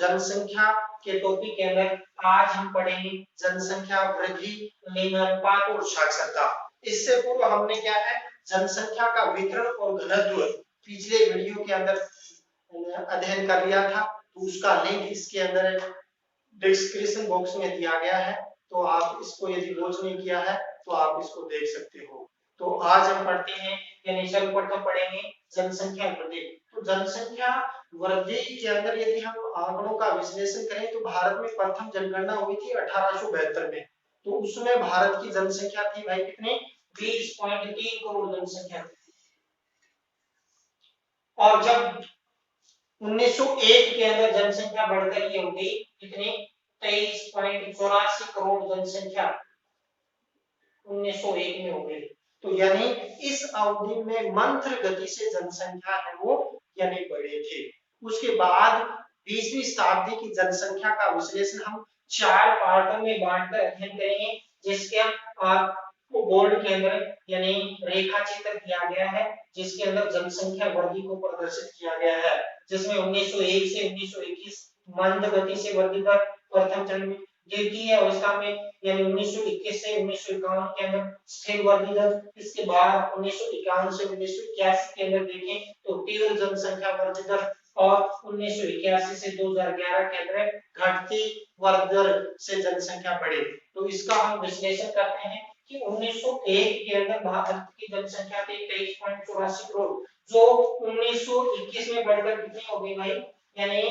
जनसंख्या के टॉपिक के अंदर आज हम पढ़ेंगे जनसंख्या वृद्धि, लिंगानुपात और साक्षरता। इससे पूर्व हमने क्या है जनसंख्या का वितरण और घनत्व पिछले वीडियो के अंदर अध्ययन कर लिया था, तो उसका लिंक इसके अंदर डिस्क्रिप्शन बॉक्स में दिया गया है, तो आप इसको यदि वॉच नहीं किया है तो आप इसको देख सकते हो। तो आज हम पढ़ते हैं यानी सर्वप्रथम पढ़ेंगे जनसंख्या वृद्धि। तो जनसंख्या वृद्धि के अंदर यदि हम आंकड़ों का विश्लेषण करें तो भारत में प्रथम जनगणना हुई थी 1872 में। तो उसमें भारत की जनसंख्या थी भाई कितने 20.3 करोड़ जनसंख्या थी। और जब 1901 के अंदर जनसंख्या बढ़कर ये हो गई कितनी 23.84 करोड़ जनसंख्या 1901 में हो गई। तो यानी इस अवधि में मंत्र गति से जनसंख्या है वो यानी बढ़े थे। उसके बाद 20वीं शताब्दी की जनसंख्या का विश्लेषण हम 4 पार्टों में बांटकर अध्ययन करेंगे, जिसके आपको बोर्ड के अंदर यानी रेखा चित्र दिया गया है, जिसके अंदर जनसंख्या वृद्धि को प्रदर्शित किया गया है, जिसमें 1901 से 1921 मंद गति से वृद्धि दर प्रथम चरण में, द्वितीय अवस्था में यानी 1921 से 1951 के अंदर स्थिर वृद्धि दर, इसके बाद 1951 से 1981 के अंदर देखें तो तीव्र जनसंख्या वृद्धि दर, और 1981 से 2011 के अंदर घटती वृद्धि दर से जनसंख्या बढ़े। तो इसका हम विश्लेषण करते हैं कि 1901 के अंदर भारत की जनसंख्या थी 23.84 करोड़, जो 1921 में बढ़कर कितनी हो गई भाई यानी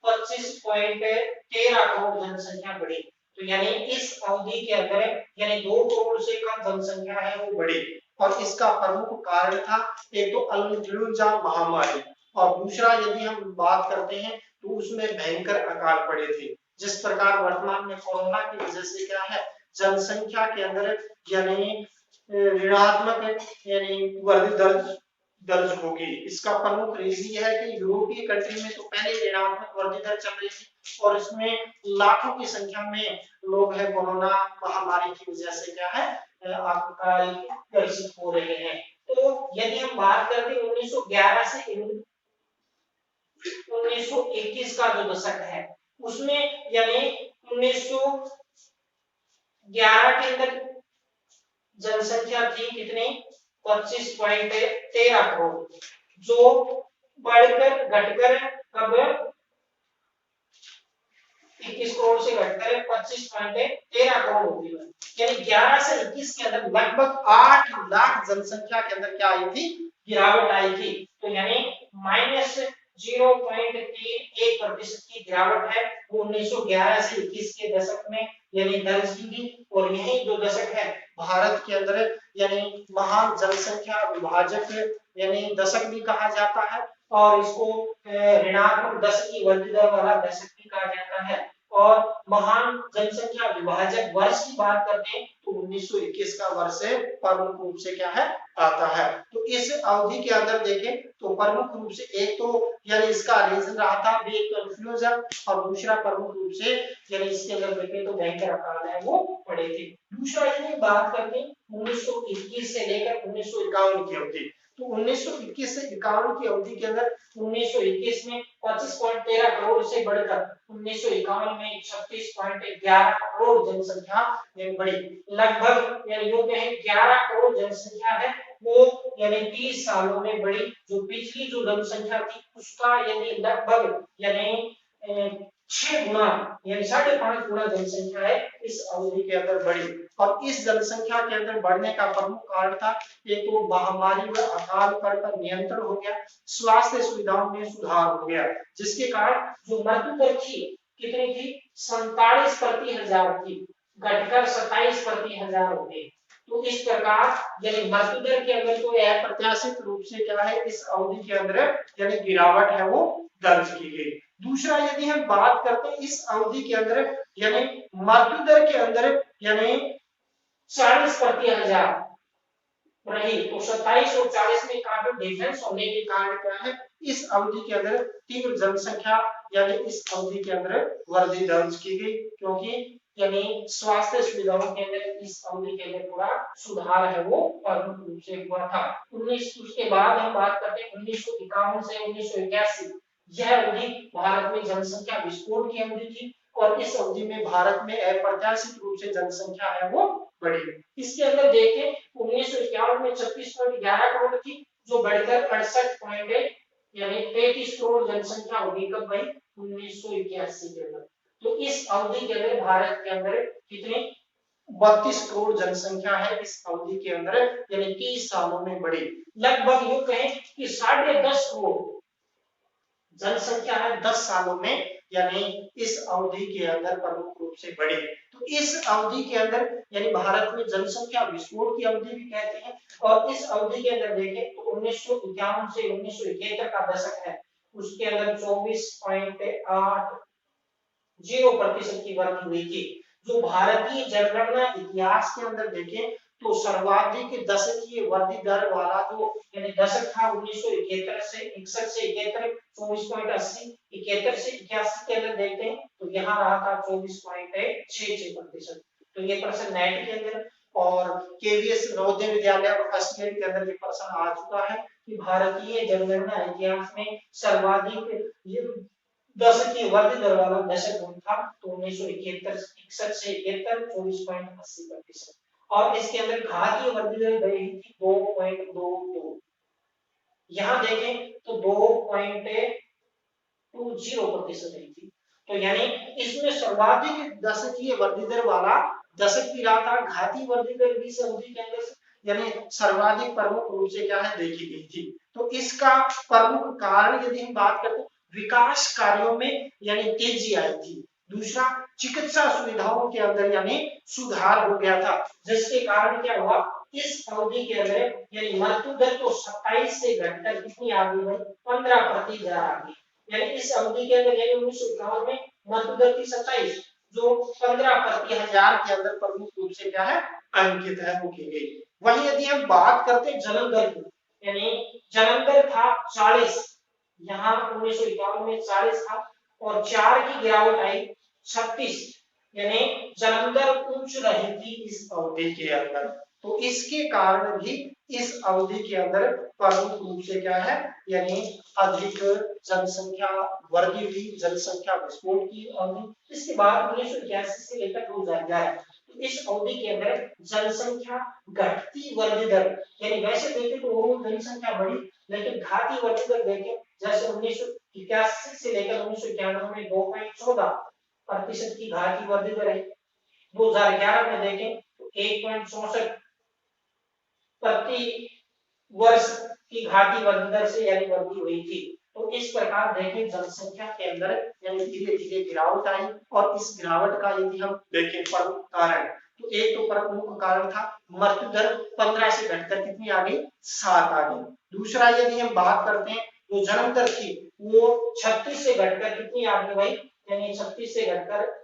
25.13 करोड़ जनसंख्या बढ़ी। तो यानी इस अवधि के अंदर यानी 2 करोड़ से कम जनसंख्या है वो बढ़ी, और इसका प्रमुख कारण था एक तो इन्फ्लुएंजा महामारी, और दूसरा यदि हम बात करते हैं तो उसमें भयंकर अकाल पड़े थे। जिस प्रकार वर्तमान में कोरोना की वजह से क्या है जनसंख्या के अंदर यानी ऋणात्मक यानी वृद्धि दर्ज होगी। इसका प्रमुख रीजन यह है कि यूरोपीय कंट्री में तो पहले ऋणात्मक वृद्धि दर चल रही थी, और इसमें लाखों की संख्या में लोग है कोरोना महामारी की वजह से क्या है अकाल ग्रसित हो रहे हैं। तो यदि हम बात करते हैं 1911 से 1921 का जो दशक है उसमें यानी 1911 के अंदर जनसंख्या थी कितनी 25.13 करोड़, जो बढ़कर घटकर अब 21 करोड़ से घटकर 25.13 करोड़ हो गई। यानी 11 से 21 के अंदर लगभग 8 लाख जनसंख्या के अंदर क्या आई थी गिरावट आई थी। तो यानी -0.31% की गिरावट है वो 1911 से 21 के दशक में यानी दर्ज की गई। और यही जो दशक है भारत के अंदर यानी महान जनसंख्या विभाजक यानी दशक भी कहा जाता है, और इसको ऋणात्मक दशक की वृद्धि दर वाला दशक भी कहा जाता है। और महान जनसंख्या विभाजक वर्ष की बात करते हैं तो 1921 का वर्ष प्रमुख रूप से क्या है आता है। तो इस अवधि के अंदर देखें तो प्रमुख रूप से एक तो यानी इसका रीजन रहा था एक तो इन्फ्लुएंजा, और दूसरा प्रमुख रूप से यानी इसके अंदर देखें तो भयंकर अकाल है वो पड़े थे। दूसरा यदि बात करते हैं 1921 से लेकर 1951 की अवधि, तो 1921 से 51 की अवधि के अंदर 1921 में 25.13 करोड़ से बढ़कर 1951 में 36.11 करोड़ जनसंख्या बढ़ी। लगभग यानी यूं कहें 11 करोड़ जनसंख्या है वो यानी 30 सालों में बढ़ी। जो पिछली जो जनसंख्या थी उसका यानी लगभग यानी 6 गुना यानी 5.5 गुना जनसंख्या है इस अवधि के अंदर बढ़ी। और इस जनसंख्या के अंदर बढ़ने का प्रमुख कारण था एक तो महामारी व अकाल पर नियंत्रण हो गया, स्वास्थ्य सुविधाओं में सुधार हो गया, जिसके कारण जो मृत्यु दर थी कितनी थी 47 प्रति हजार थी, घटकर 27 प्रति हजार हो गई। तो इस प्रकार यानी मृत्यु दर के अंदर तो यह प्रत्याशित रूप से क्या है इस अवधि के अंदर यानी गिरावट है वो दर्ज की गई। दूसरा यदि हम बात करते हैं इस अवधि के अंदर यानी मृत्यु दर के अंदर यानी 40 प्रति हजार रही, तो 27 और 40 में काफी डिफरेंस होने के कारण क्या है इस अवधि के अंदर तीव्र जनसंख्या यानी इस अवधि के अंदर वृद्धि दर्ज की गई, क्योंकि यानी स्वास्थ्य सुविधाओं के अंदर इस अवधि के अंदर पूरा सुधार है वो प्रमुख रूप से हुआ था। 19 उसके बाद हम बात करते हैं 1951 से 1981 यह अवधि भारत में जनसंख्या विस्फोट की अवधि थी और इस अवधि में भारत में अप्रत्याशित रूप से जनसंख्या है वो बढ़ी। इसके अंदर देखें 1951 में 36.11 करोड़ थी, जो बढ़कर 68 यानी 33 करोड़ जनसंख्या होगी कब भाई 1981 के अंदर। तो इस अवधि के अंदर भारत के अंदर कितने 32 करोड़ जनसंख्या है इस अवधि के अंदर, यानी 30 सालों में बढ़ी। लगभग यूं कहें कि 10.5 करोड़ जनसंख्या है 10 सालों में, यानी इस अवधि के अंदर प्रमुख रूप से बढ़ी। तो इस अवधि के अंदर यानी भारत में जनसंख्या विस्फोट की अवधि भी कहते हैं। और इस अवधि के अंदर देखें तो 1951 से 1971 का दशक है, उसके अंदर 24.80% की वृद्धि हुई थी। जो भारतीय जनगणना इतिहास के अंदर देखें तो सर्वाधिक दशकीय वृद्धि दर वाला जो यानी दशक था 1971 से 61 से 71 24.80, 71 से 81 के अंदर देखते हैं तो यहाँ रहा था 24.66%। तो ये प्रश्न नेट के अंदर और केवीएस नवोदय विद्यालय और फर्स्ट ग्रेड के अंदर ये प्रश्न आ चुका है कि भारतीय जनगणना इतिहास में सर्वाधिक दशकीय वृद्धि दर वाला दशक कौन था, तो 1971 61 से 71 24.80%। और इसके अंदर घातीय वृद्धि दर रही थी 2.22। यहाँ देखें तो 2.20% रही थी। तो यानी इसमें सर्वाधिक दशकीय वृद्धि दर वाला दशक भी रहा था, घातीय वृद्धि दर भी इस अवधि के अंदर यानी सर्वाधिक प्रमुख रूप से क्या है देखी गई थी। तो इसका प्रमुख कारण यदि हम बात करते विकास कार्यों में यानी तेजी आई थी। दूसरा चिकित्सा सुविधाओं के अंदर यानी सुधार हो गया था, जिसके कारण क्या हुआ इस अवधि के अंदर यानी मृत्यु दर तो 27 से घटकर कितनी आ गई भाई 15% आ गई। यानी इस अवधि के अंदर यानी 1951 में मृत्यु दर थी 27, जो 15 प्रति हजार के अंदर प्रमुख रूप से क्या है अंकित है वो की गई। वहीं यदि हम बात करते जन्म दर की, यानी जन्म दर था 40, यहाँ 1951 में 40 था और 4 की गिरावट आई 36, यानी जन्म दर उच्च रही थी इस अवधि के अंदर। तो इसके कारण भी इस अवधि के अंदर प्रमुख रूप से क्या है यानी अधिक जनसंख्या वृद्धि हुई, जनसंख्या विस्फोट की अवधि। इसके बाद 1981 से लेकर 2011 तो इस अवधि के अंदर जनसंख्या घटती वृद्धि दर यानी वैसे देखें तो ओवरऑल जनसंख्या बढ़ी, लेकिन घाती वृद्धि दर देखें जैसे 1981 से लेकर 1991 में 2.14% की घाती वृद्धि दर है। 2011 में देखें तो 1.64 प्रति वर्ष की घाटी वृद्धि दर से यानी वृद्धि हुई थी। तो इस प्रकार देखें जनसंख्या के अंदर यानी धीरे धीरे गिरावट आई और इस गिरावट का यदि हम देखें प्रमुख कारण तो एक तो प्रमुख कारण था मृत्यु दर 15 से घटकर कितनी आ गई 7 आ गई। दूसरा यदि हम बात करते हैं जो जन्म दर थी वो 36 से घटकर कितनी आ गई भाई यानी 36 से घटकर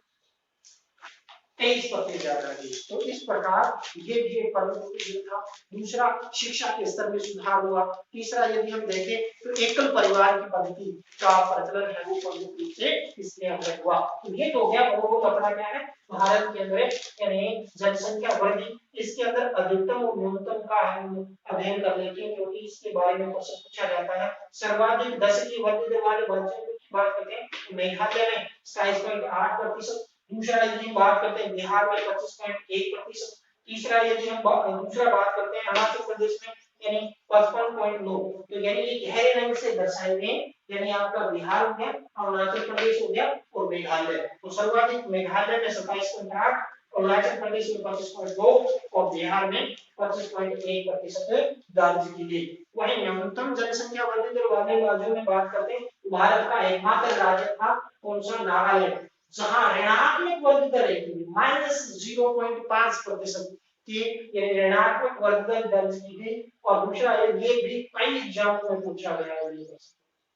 23% ज्यादा रही। तो इस प्रकार ये भी एक प्रमुख था। दूसरा शिक्षा के स्तर में सुधार हुआ। तीसरा यदि हम देखें तो एकल परिवार की पद्धति का प्रचलन है वो प्रमुख रूप से इसके अंदर हुआ। तो ये तो हो गया ओवरऑल अपना क्या है भारत के अंदर यानी जनसंख्या वृद्धि। इसके अंदर अधिकतम और न्यूनतम का हम अध्ययन कर लेते हैं क्योंकि इसके बारे में प्रश्न पूछा जाता है। सर्वाधिक दशकीय वृद्धि दर वाले राज्यों की बात करते हैं मेघालय में 27.8%। दूसरा यदि हम बात करते हैं बिहार में 25.1%। तीसरा यदि हम दूसरा बात करते हैं अरुणाचल प्रदेश में यानी 55.9। तो यानी ये गहरे रंग से दर्शाए गए यानी आपका बिहार हो गया, अरुणाचल प्रदेश हो गया और मेघालय। तो सर्वाधिक मेघालय में 27.8, अरुणाचल प्रदेश में 25.2 और बिहार में 25.1% दर्ज की गई। वहीं न्यूनतम जनसंख्या वृद्धि दर वाले राज्यों में बात करते हैं भारत का एकमात्र राज्य था कौन सा नागालैंड, जहां ऋणात्मक वृद्धि दर रही -0.5% की यानी ऋणात्मक वृद्धि दर दर्ज की गई। और दूसरा ये भी कई एग्जाम में पूछा गया है।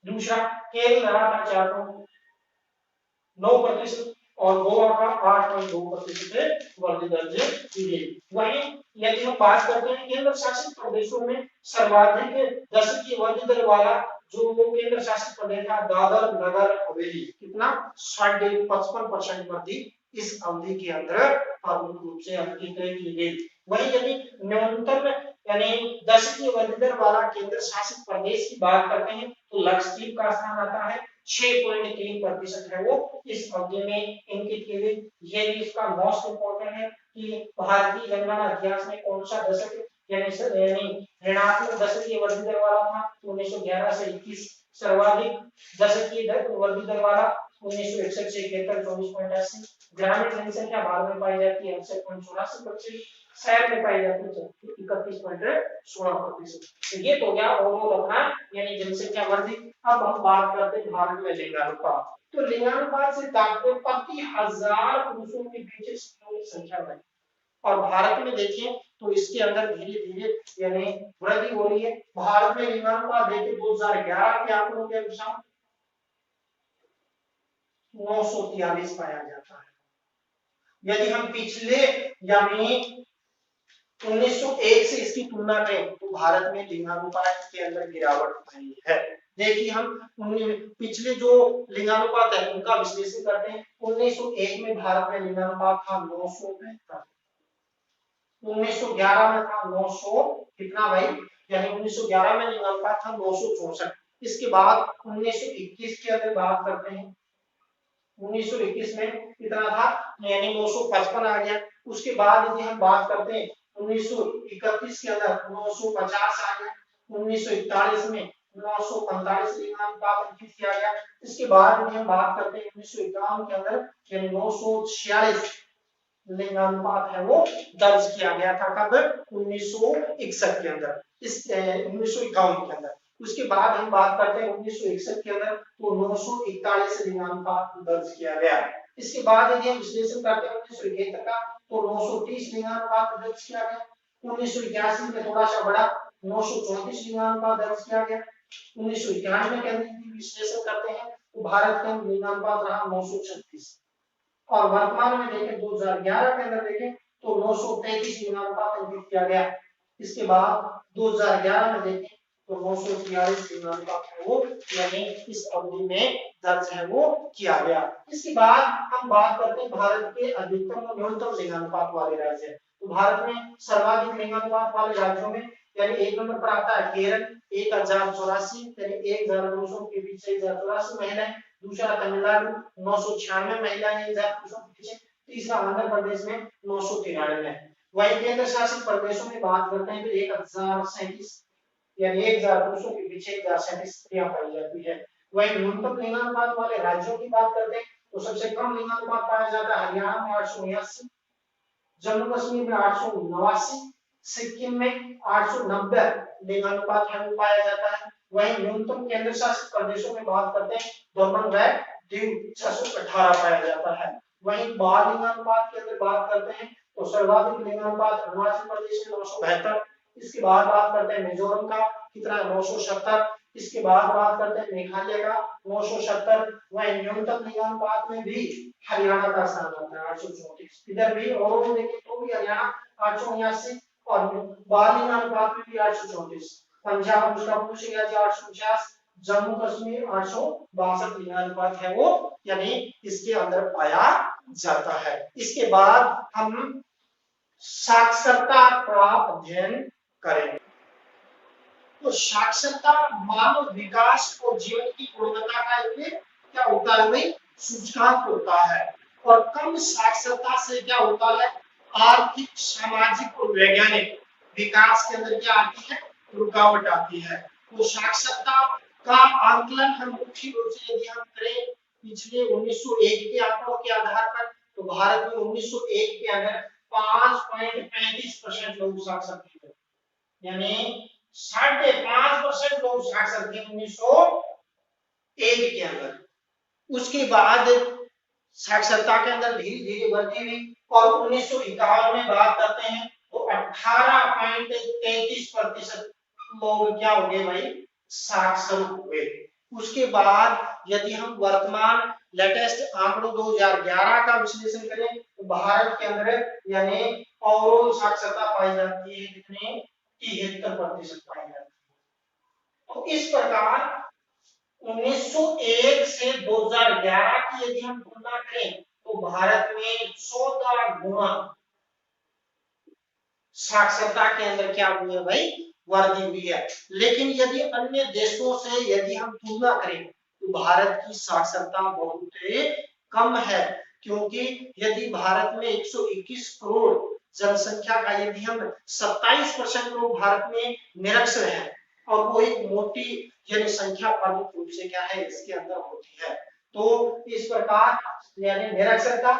दूसरा केरल रहा था 4.9% और गोवा का 8.2% वृद्धि दर्ज की गई। वहीं यदि हम बात करते हैं केंद्र शासित प्रदेशों में सर्वाधिक दशकीय वृद्धि दर वाला जो केंद्र शासित प्रदेश था दादर नगर हवेली, कितना 55% वृद्धि इस अवधि के अंदर प्रमुख रूप से अंकित की गई। वहीं यदि न्यूनतम यानी दशकीय वृद्धि दर वाला केंद्र शासित प्रदेश की बात करते हैं तो लक्षद्वीप का स्थान आता है 6.3% है वो इस अवधि में इंगित की गई। ये भी इसका मोस्ट इंपोर्टेंट है कि भारतीय जनगणना इतिहास में कौन सा दशक यानी ऋणात्मक दशकीय वृद्धि दर वाला था 1911 से 21, सर्वाधिक दशकीय वृद्धि दर वाला 1961 से 71 24.80, ग्रामीण जनसंख्या भारत में पाई जाती है 68.84%, शहर में पाई जाती है 31.16%। तो ये तो गया ओवरऑल अपना यानी जनसंख्या वृद्धि। अब हम बात करते हैं भारत में लिंगानुपात। तो लिंगानुपात से तात्पर्य प्रति हजार पुरुषों के बीच स्त्रियों की संख्या बढ़ी, और भारत में देखिए तो इसके अंदर धीरे धीरे यानी वृद्धि हो रही है। भारत में लिंगानुपात देखिए 2011 के आंकड़ों के अनुसार 943 पाया जाता है। यदि हम पिछले यानी 1901 से इसकी तुलना करें तो भारत में लिंगानुपात के अंदर गिरावट आई है। देखिए हम पिछले जो लिंगानुपात है उनका विश्लेषण करते हैं। 1901 में भारत में लिंगानुपात था 975, 1911 में था 900 कितना भाई, यानी 1911 में लिंगानुपात था 964। इसके बाद 1921 के अंदर बात करते हैं, 1921 में कितना था यानी 955 आ गया। उसके बाद यदि हम बात करते हैं 1931 के अंदर 950 आ गया, 1941 में 945 लिंगानुपात अंकित किया गया। इसके बाद यदि हम बात करते हैं 1951 के अंदर यानी 946 लिंगानुपात है वो दर्ज किया गया था। कब? 1961 के अंदर, इस 1951 के अंदर। उसके बाद हम बात करते हैं 1961 के अंदर तो 941 लिंगानुपात दर्ज किया गया। इसके बाद यदि हम विश्लेषण करते हैं 1971 का तो 930 लिंगानुपात दर्ज किया गया। 1981 में थोड़ा सा बड़ा 934 लिंगानुपात दर्ज किया गया। 1991 के अंदर विश्लेषण करते हैं तो भारत का लिंगानुपात रहा 936, और वर्तमान में देखें 2011 के अंदर देखें तो 933 लिंगानुपात अंकित किया गया। इसके बाद 2011 में देखें तो 943 लिंगानुपात है वो यानी इस अवधि में दर्ज है वो किया गया। इसके बाद हम बात करते हैं भारत के अधिकतम और न्यूनतम लिंगानुपात वाले राज्य। तो भारत में सर्वाधिक लिंगानुपात वाले राज्यों में यानी एक नंबर पर आता है केरल 1084 यानी 1000 पुरुषों के बीच 1084 महिलाएं। दूसरा तमिलनाडु 996 महिलाएं 1000 पुरुषों के पीछे। तीसरा आंध्र प्रदेश में 993। वहीं केंद्र शासित प्रदेशों में बात करते हैं तो 1037 यानी 1000 पुरुषों के पीछे 1037 स्त्रियां पाई जाती है। वहीं न्यूनतम लिंगानुपात वाले राज्यों की बात करते हैं तो सबसे कम लिंगानुपात पाया जाता है हरियाणा में 879, जम्मू कश्मीर में 889, सिक्किम में 890 लिंगानुपात है वो पाया जाता है। वहीं न्यूनतम केंद्र शासित प्रदेशों में बात करते हैं दमन व दीव 618 पाया जाता है। वहीं बाल लिंगानुपात के अंदर बात करते हैं तो सर्वाधिक लिंगानुपात अरुणाचल प्रदेश में 972। इसके बाद बात करते हैं मिजोरम का कितना 970। इसके बाद बात करते हैं मेघालय का 970। वहीं न्यूनतम लिंगानुपात में भी हरियाणा का स्थान आता है 834। इधर भी और देखें तो भी हरियाणा 879 और बाल लिंगानुपात में भी 834। पंजाब उसका पूछ गया 849, जम्मू कश्मीर 862 लिंगानुपात है वो यानी इसके अंदर पाया जाता है। इसके बाद हम साक्षरता का अध्ययन करेंगे। तो साक्षरता मानव विकास और जीवन की गुणवत्ता का एक क्या होता है भाई सूचकांक होता है। और कम साक्षरता से क्या होता है आर्थिक सामाजिक और वैज्ञानिक विकास के अंदर क्या आती है रुकावट आती है। तो साक्षरता का आंकलन हम मुख्य रूप से यदि हम करें पिछले 1901 के आंकड़ों के आधार पर तो भारत में 1901 के अंदर 5.35% लोग साक्षर थे, यानी 5.5% लोग साक्षर थे 1901 के अंदर। उसके बाद साक्षरता के अंदर धीरे धीरे वृद्धि हुई और 1951 में बात करते हैं तो 18.33% लोग क्या हो गए भाई साक्षर हुए। उसके बाद यदि हम वर्तमान लेटेस्ट आंकड़ों 2011 का विश्लेषण करें तो भारत के अंदर यानी ओवरऑल साक्षरता पाई जाती है कितने 73% पाई जाती है। तो इस प्रकार 1901 से 2011 की यदि हम तुलना करें तो भारत में 14 गुना साक्षरता के अंदर क्या हुई है भाई वृद्धि हुई है। लेकिन यदि अन्य देशों से यदि हम तुलना करें तो भारत की साक्षरता बहुत कम है, क्योंकि यदि भारत में 121 करोड़ जनसंख्या का यदि हम 27% लोग भारत में निरक्षर हैं और वो एक मोटी यानी संख्या प्रमुख रूप से क्या है इसके अंदर होती है। तो इस प्रकार यानी निरक्षरता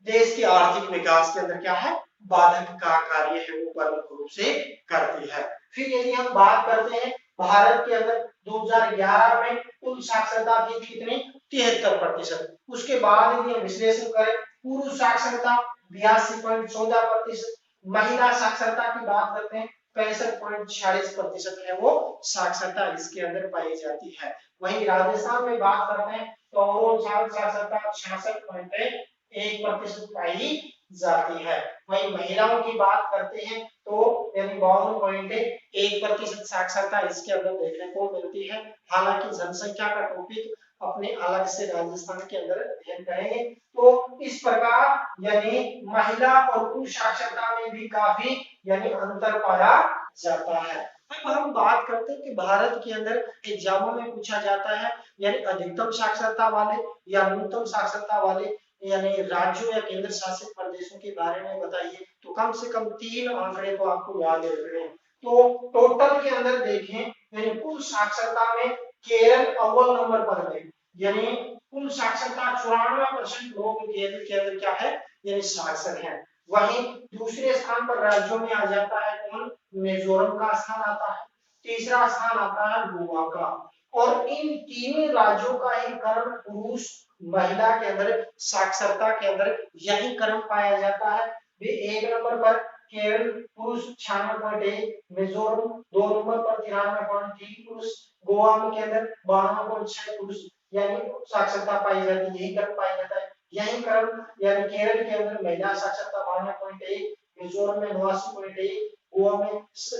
देश के आर्थिक विकास के अंदर क्या है बाधक का कार्य है वो प्रमुख रूप से करती है। फिर यदि हम बात करते हैं भारत के अंदर 2011 में कुल साक्षरता थी कितनी 73%। उसके बाद यदि हम विश्लेषण करें पुरुष साक्षरता 82.14%, महिला साक्षरता की बात करते हैं 65.46% है वो साक्षरता इसके अंदर पाई जाती है। वहीं राजस्थान में बात करते हैं तो साक्षरता 66.1% पाई जाती है। वहीं महिलाओं की बात करते हैं तो यानी 52.1% साक्षरता इसके अंदर देखने को मिलती है। हालांकि जनसंख्या का टॉपिक अपने अलग से राजस्थान के अंदर अध्ययन करेंगे। तो इस प्रकार यानी महिला और पुरुष साक्षरता में भी काफी यानी अंतर पाया जाता है। अब हम बात करते हैं कि भारत के अंदर एग्जामों में पूछा जाता है यानी अधिकतम साक्षरता वाले या न्यूनतम साक्षरता वाले यानी राज्यों या केंद्र शासित प्रदेशों के बारे में बताइए। तो कम से कम 3 आंकड़े तो आपको याद रखने हैं। तो टोटल के अंदर देखें यानी कुल साक्षरता में केरल अव्वल नंबर पर है, यानी कुल साक्षरता 94% लोग केरल के अंदर क्या है यानी साक्षर हैं। वहीं दूसरे स्थान पर राज्यों में आ जाता है कौन मिजोरम का स्थान आता है, तीसरा स्थान आता है गोवा का। और इन तीनों राज्यों का ही क्रम पुरुष महिला के अंदर साक्षरता के अंदर यही क्रम पाया जाता है। वे 1 नंबर पर केरल पुरुष 96.1, मिजोरम 2 नंबर पर 93.3 पुरुष, गोवा में के अंदर 92.6 पुरुष यानी साक्षरता पाई जाती है, यही क्रम पाया जाता है। यही क्रम यानी केरल के अंदर महिला साक्षरता 92.1, मिजोरम में 89.1, गोवा में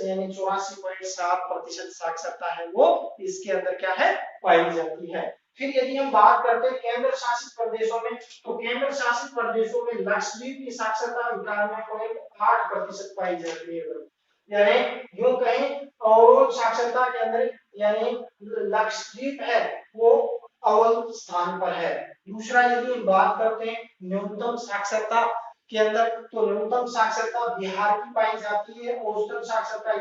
यानी 84.7% साक्षरता है वो इसके अंदर क्या है पाई जाती है। फिर यदि हम बात करते हैं केंद्र शासित प्रदेशों में तो केंद्र शासित प्रदेशों में लक्षद्वीप की साक्षरता 91.8% पाई जाती है। यानी यूं कहें और साक्षरता के अंदर यानी लक्षद्वीप है वो अव्वल स्थान पर है। दूसरा यदि हम बात करते हैं न्यूनतम साक्षरता के अंदर तो न्यूनतम साक्षरता बिहार की पाई जाती है, औसतन साक्षरता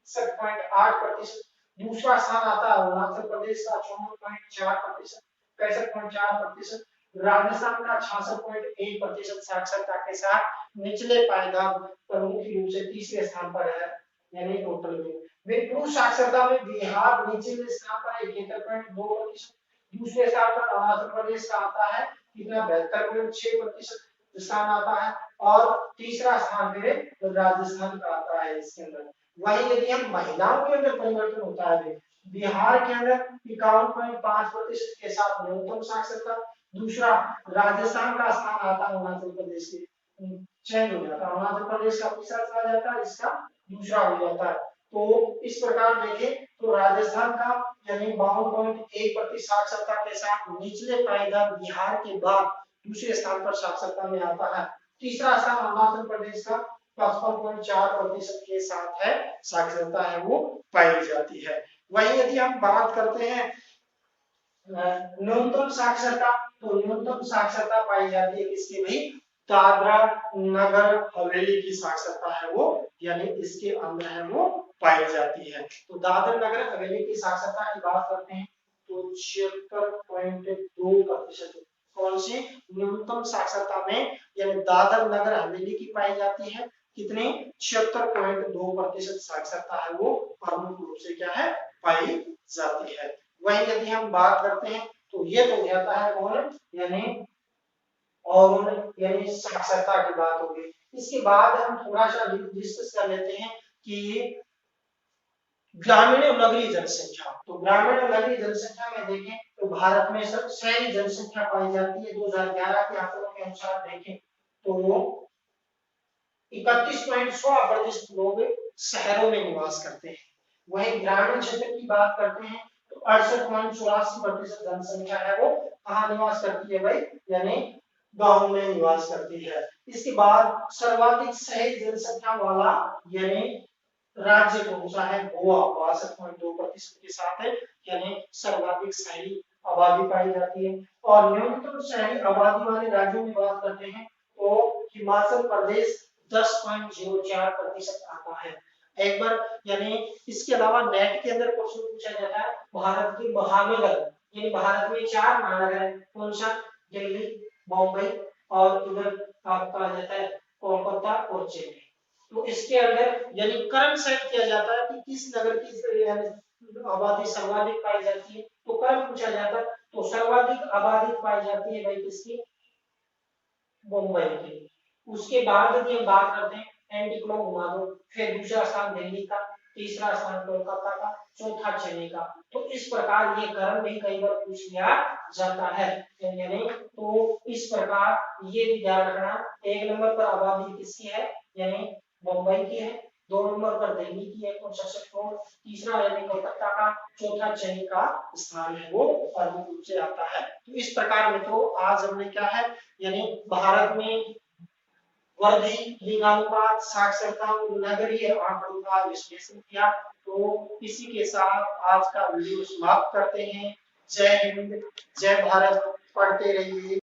61.8%। दूसरा स्थान आता है अरुणाचल प्रदेश का 54.4%, 65.4%, राजस्थान का 66.1% साक्षरता के साथ निचले पायदान प्रमुख रूप से तीसरे स्थान पर है यानी टोटल में पुरुष साक्षरता में बिहार निचले स्थान पर 71.2%, दूसरे स्थान पर अरुणाचल प्रदेश का आता है कितना 72.6% स्थान आता है और तीसरा स्थान फिर राजस्थान का आता है इसके अंदर। वहीं यदि हम महिलाओं के अंदर परिवर्तन होता है बिहार के अंदर 51.5% के साथ न्यूनतम साक्षरता, दूसरा राजस्थान का स्थान आता है अरुणाचल प्रदेश के चेंज हो जाता है, अरुणाचल प्रदेश का तीसरा स्थान जाता है इसका दूसरा हो जाता है। तो इस प्रकार देखें तो राजस्थान का यानी 52.1% साक्षरता के साथ निचले पायदान बिहार के बाद दूसरे स्थान पर साक्षरता में आता है। तीसरा स्थान अरुणाचल प्रदेश का 55.4% के साथ है साक्षरता है वो पाई जाती है। वहीं यदि हम बात करते हैं न्यूनतम साक्षरता तो न्यूनतम साक्षरता पाई जाती है किसकी भाई दादरा नगर हवेली की साक्षरता है वो यानी इसके अंदर है वो पाई जाती है। तो दादर नगर हवेली की साक्षरता की बात करते हैं तो 76.2% कौन सी न्यूनतम साक्षरता में यानी दादर नगर हवेली की पाई जाती है। कितने 76.2% साक्षरता है वो प्रमुख रूप से क्या है पाई जाती है। वहीं यदि हम बात करते हैं तो ये तो जाता है कौन यानी और यानी साक्षरता की बात होगी। इसके बाद हम थोड़ा सा डिस्कस कर लेते हैं कि ग्रामीण और नगरीय जनसंख्या। तो ग्रामीण और नगरीय जनसंख्या में देखें तो भारत में शहरी जनसंख्या पाई जाती है। 2011 के आंकड़ों के अनुसार देखें तो 31.16% लोग शहरों में निवास करते हैं। वहीं ग्रामीण क्षेत्र की बात करते हैं तो 68.84% जनसंख्या है वो कहाँ निवास करती है भाई यानी गांव में निवास करती है। इसके बाद सर्वाधिक शहरी जनसंख्या वाला यानी राज्य कौन सा है? गोवा 62.2% के साथ है, यानी सर्वाधिक शहरी आबादी पाई जाती है। और न्यूनतम शहरी आबादी वाले राज्यों में बात करते हैं तो हिमाचल प्रदेश 10.04% आता है। एक बार यानी इसके अलावा नेट के अंदर क्वेश्चन पूछा जाता है भारत के महानगर, यानी भारत में 4 महानगर है, कौन सा? दिल्ली, बॉम्बे और इधर आपका आ जाता है कोलकाता और चेन्नई। तो इसके अंदर यानी करंट सेट किया जाता है कि किस नगर की यानी आबादी सर्वाधिक पाई जाती है, तो करंट पूछा जाता है तो सर्वाधिक आबादी पाई जाती है भाई किसकी? मुंबई की। उसके बाद यदि हम बात करते हैं एंटीक्लॉक घुमा दो, फिर दूसरा स्थान दिल्ली का, तीसरा स्थान कोलकाता का, चौथा चेन्नई का। तो इस प्रकार ये क्रम भी कई बार पूछ लिया जाता है, यानी तो इस प्रकार ये भी ध्यान रखना, एक नंबर पर आबादी किसकी है? यानी मुंबई की है, 2 नंबर पर दिल्ली की है 166, तीसरा यानी कोलकाता का, चौथा चेन्नई का स्थान है वो प्रमुख रूप से आता है। तो इस प्रकार मित्रों आज हमने क्या है यानी भारत में वृद्धि, लिंगानुपात, साक्षरता और नगरीय आंकड़ों का विश्लेषण किया। तो इसी के साथ आज का वीडियो समाप्त करते हैं। जय हिंद, जय भारत, पढ़ते रहिए।